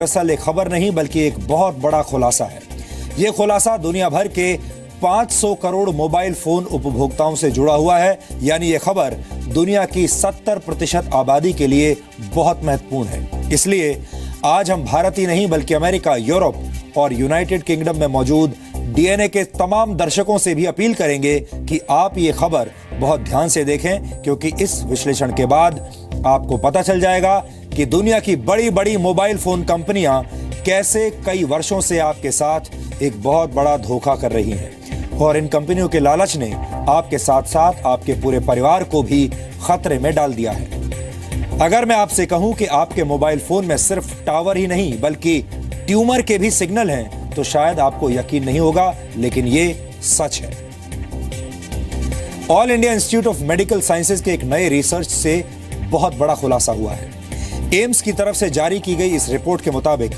दरअसल एक खबर नहीं बल्कि एक बहुत बड़ा खुलासा है। ये खुलासा दुनिया भर के 500 करोड़ मोबाइल फोन उपभोक्ताओं से जुड़ा हुआ है। यानी ये खबर दुनिया की 70% आबादी के लिए बहुत महत्वपूर्ण है। इसलिए आज हम भारत ही नहीं बल्कि अमेरिका, यूरोप और यूनाइटेड किंगडम में मौजूद डीएनए के तमाम दर्शकों से भी अपील करेंगे कि आप ये खबर बहुत ध्यान से देखें, क्योंकि इस विश्लेषण के बाद आपको पता चल जाएगा कि दुनिया की बड़ी बड़ी मोबाइल फोन कंपनियां कैसे कई वर्षों से आपके साथ एक बहुत बड़ा धोखा कर रही हैं और इन कंपनियों के लालच ने आपके साथ साथ आपके पूरे परिवार को भी खतरे में डाल दिया है। अगर मैं आपसे कहूं कि आपके मोबाइल फोन में सिर्फ टावर ही नहीं बल्कि ट्यूमर के भी सिग्नल हैं, तो शायद आपको यकीन नहीं होगा, लेकिन ये सच है। All India institute of medical sciences के एक नए रिसर्च से बहुत बड़ा खुलासा हुआ है। एम्स की तरफ से जारी की गई इस रिपोर्ट के मुताबिक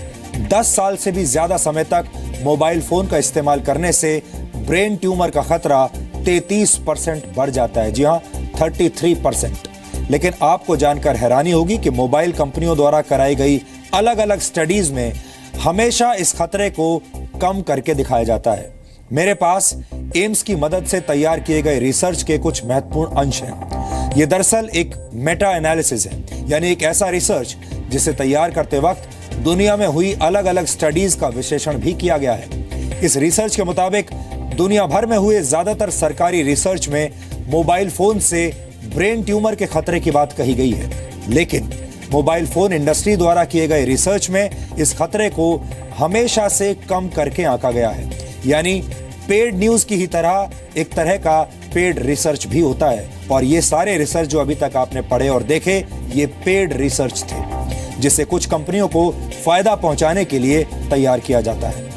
10 साल से भी ज्यादा समय तक मोबाइल फोन का इस्तेमाल करने से ब्रेन ट्यूमर का खतरा 33% बढ़ जाता है। जी हां, 33%। लेकिन आपको जानकर हैरानी होगी कि मोबाइल कंपनियों द्वारा कराई गई अलग अलग स्टडीज में हमेशा इस खतरे को कम करके दिखाया जाता है। मेरे पास एम्स की मदद से तैयार किए गए रिसर्च के कुछ महत्वपूर्ण अंश हैं। ये दरअसल एक मेटा एनालिसिस है, यानी एक ऐसा रिसर्च जिसे तैयार करते वक्त दुनिया में हुई अलग अलग स्टडीज का विश्लेषण भी किया गया है। इस रिसर्च के मुताबिक दुनिया भर में हुए ज्यादातर सरकारी रिसर्च में मोबाइल फोन से ब्रेन ट्यूमर के खतरे की बात कही गई है, लेकिन मोबाइल फोन इंडस्ट्री द्वारा किए गए रिसर्च में इस खतरे को हमेशा से कम करके आंका गया है। यानी पेड न्यूज की ही तरह एक तरह का पेड रिसर्च भी होता है, और ये सारे रिसर्च जो अभी तक आपने पढ़े और देखे, ये पेड रिसर्च थे जिसे कुछ कंपनियों को फायदा पहुंचाने के लिए तैयार किया जाता है।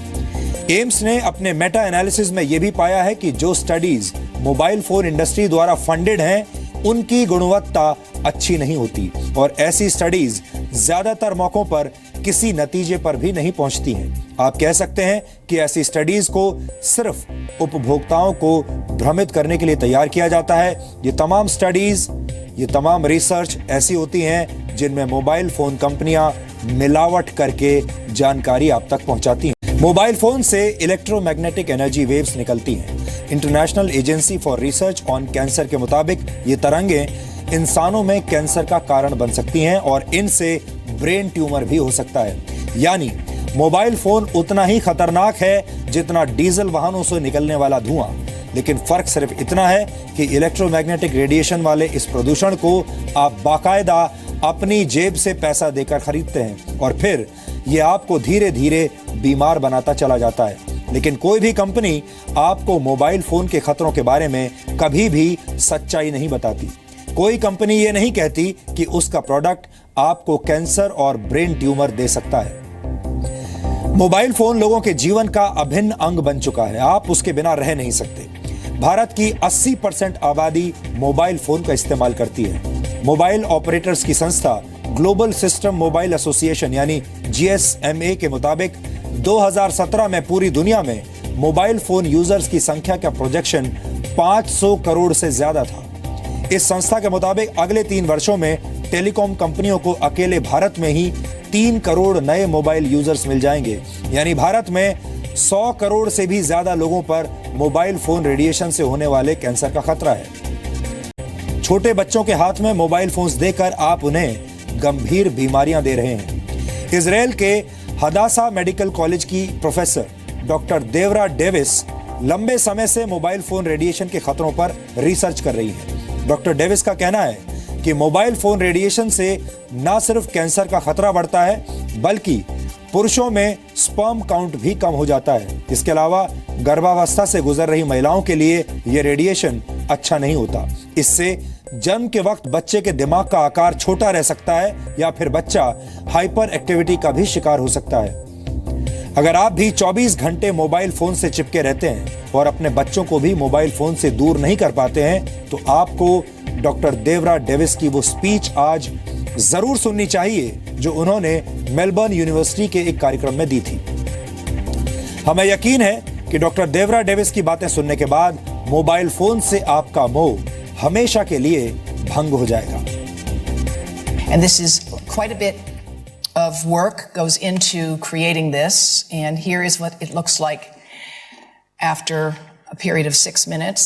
एम्स ने अपने मेटा एनालिसिस में यह भी पाया है कि जो स्टडीज मोबाइल फोन इंडस्ट्री द्वारा फंडेड हैं, उनकी गुणवत्ता अच्छी नहीं होती और ऐसी स्टडीज ज्यादातर मौकों पर किसी नतीजे पर भी नहीं पहुंचती हैं। आप कह सकते हैं कि ऐसी स्टडीज को सिर्फ उपभोक्ताओं को भ्रमित करने के लिए तैयार किया जाता है। ये तमाम स्टडीज, ये तमाम रिसर्च ऐसी होती हैं जिनमें मोबाइल फोन कंपनियां मिलावट करके जानकारी आप तक पहुंचाती हैं। मोबाइल फोन से इलेक्ट्रोमैग्नेटिक एनर्जी वेव्स निकलती हैं। International agency for research on cancer के मुताबिक ये तरंगें इंसानों में कैंसर का कारण बन सकती हैं और इनसे ब्रेन ट्यूमर भी हो सकता है। यानी मोबाइल फोन उतना ही खतरनाक है जितना डीजल वाहनों से निकलने वाला धुआं, लेकिन फर्क सिर्फ इतना है कि इलेक्ट्रोमैग्नेटिक रेडिएशन वाले इस प्रदूषण को आप बाकायदा अपनी जेब से पैसा देकर खरीदते हैं और फिर ये आपको धीरे धीरे बीमार बनाता चला जाता है। लेकिन कोई भी कंपनी आपको मोबाइल फोन के खतरों के बारे में कभी भी सच्चाई नहीं बताती। कोई कंपनी ये नहीं कहती कि उसका प्रोडक्ट आपको कैंसर और ब्रेन ट्यूमर दे सकता है। मोबाइल फोन लोगों के जीवन का अभिन्न अंग बन चुका है। आप उसके बिना रह नहीं सकते। भारत की 80% आबादी मोबाइल फोन का इस्तेमाल करती है। मोबाइल ऑपरेटर्स की संस्था ग्लोबल सिस्टम मोबाइल एसोसिएशन यानी GSMA के मुताबिक 2017 में पूरी दुनिया में मोबाइल फोन यूजर्स की संख्या का प्रोजेक्शन 500 करोड़ से ज्यादा था। इस संस्था के मुताबिक अगले 3 वर्षों में टेलीकॉम कंपनियों को अकेले भारत में ही 3 करोड़ नए मोबाइल यूजर्स मिल जाएंगे। यानी भारत में 100 करोड़ से भी ज्यादा लोगों पर मोबाइल फोन रेडिएशन से होने वाले कैंसर का खतरा है। छोटे बच्चों के हाथ में मोबाइल फोन्स देकर आप उन्हें गंभीर बीमारियां दे रहे हैं। इजराइल के हदासा मेडिकल कॉलेज की प्रोफेसर डॉक्टर देवरा डेविस लंबे समय से मोबाइल फोन रेडिएशन के खतरों पर रिसर्च कर रही है। डॉक्टर डेविस का कहना है कि मोबाइल फोन रेडिएशन से न सिर्फ कैंसर का खतरा बढ़ता है बल्कि पुरुषों में स्पर्म काउंट भी कम हो जाता है। इसके अलावा गर्भावस्था से गुजर रही महिलाओं के लिए यह रेडिएशन अच्छा नहीं होता। इससे जन्म के वक्त बच्चे के दिमाग का आकार छोटा रह सकता है या फिर बच्चा हाइपर एक्टिविटी का भी शिकार हो सकता है। अगर आप भी 24 घंटे मोबाइल फोन से चिपके रहते हैं और अपने बच्चों को भी मोबाइल फोन से दूर नहीं कर पाते हैं, तो आपको डॉक्टर देवरा डेविस की वो स्पीच आज जरूर सुननी चाहिए जो उन्होंने मेलबर्न यूनिवर्सिटी के एक कार्यक्रम में दी थी। हमें यकीन है कि डॉक्टर देवरा डेविस की बातें सुनने के बाद मोबाइल फोन से आपका मोह हमेशा के लिए भंग हो जाएगा। And this is quite a bit of work goes into creating this, and here is what it looks like after a period of 6 minutes.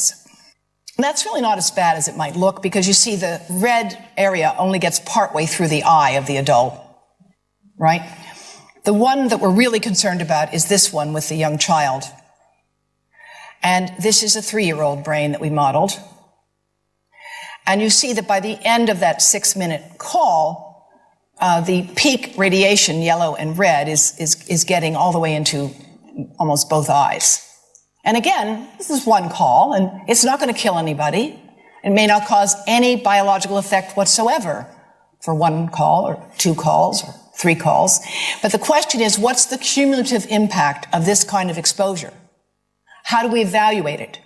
And that's really not as bad as it might look, because you see the red area only gets partway through the eye of the adult, right? The one that we're really concerned about is this one with the young child. And this is a 3-year-old brain that we modeled. And you see that by the end of that 6-minute call, the peak radiation, yellow and red, is getting all the way into almost both eyes. And again, this is one call, and it's not going to kill anybody. It may not cause any biological effect whatsoever for 1 call or 2 calls or 3 calls. But the question is, what's the cumulative impact of this kind of exposure? How do we evaluate it?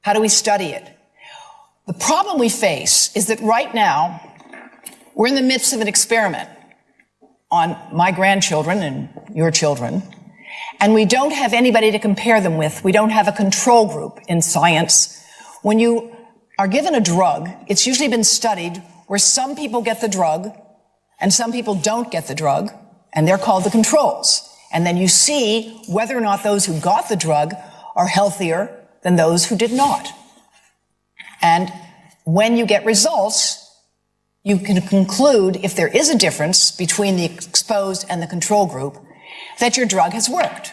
How do we study it? The problem we face is that right now, we're in the midst of an experiment on my grandchildren and your children, and we don't have anybody to compare them with. We don't have a control group in science. When you are given a drug, it's usually been studied where some people get the drug and some people don't get the drug, and they're called the controls. And then you see whether or not those who got the drug are healthier than those who did not. And when you get results, you can conclude, if there is a difference between the exposed and the control group, that your drug has worked.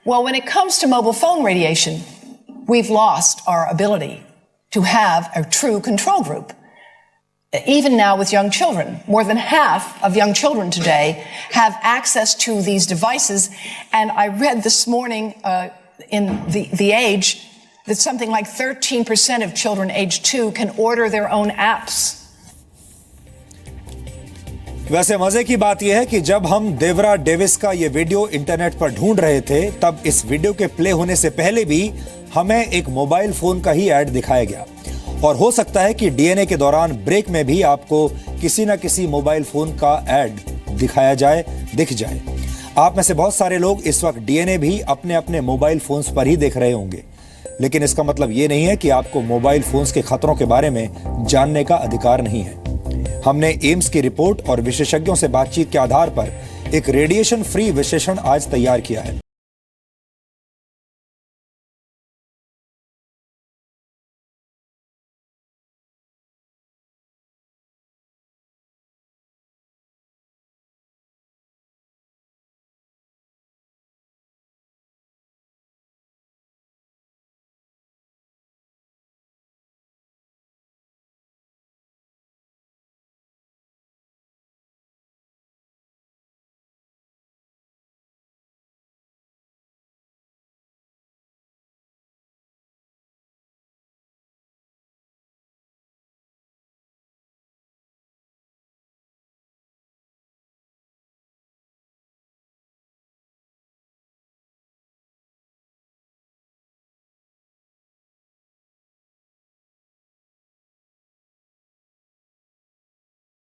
Well, when it comes to mobile phone radiation, we've lost our ability to have a true control group. Even now with young children, more than half of young children today have access to these devices. And I read this morning in The Age that something like 13% of children age 2 can order their own apps. वैसे मजे की बात यह है कि जब हम देवरा Davis का ये वीडियो इंटरनेट पर ढूंढ रहे थे, तब इस वीडियो के प्ले होने से पहले भी हमें एक मोबाइल फोन का ही ऐड दिखाया गया। और हो सकता है कि डीएनए के दौरान ब्रेक में भी आपको किसी न किसी मोबाइल फोन का ऐड दिखाया जाए, दिख जाए। आप में से बहुत सारे लोग इस वक्त डीएनए भी अपने अपने मोबाइल फोन्स पर ही देख रहे होंगे, लेकिन इसका मतलब ये नहीं है कि आपको मोबाइल फोन्स के खतरों के बारे में जानने का अधिकार नहीं है। हमने एम्स की रिपोर्ट और विशेषज्ञों से बातचीत के आधार पर एक रेडिएशन फ्री विश्लेषण आज तैयार किया है।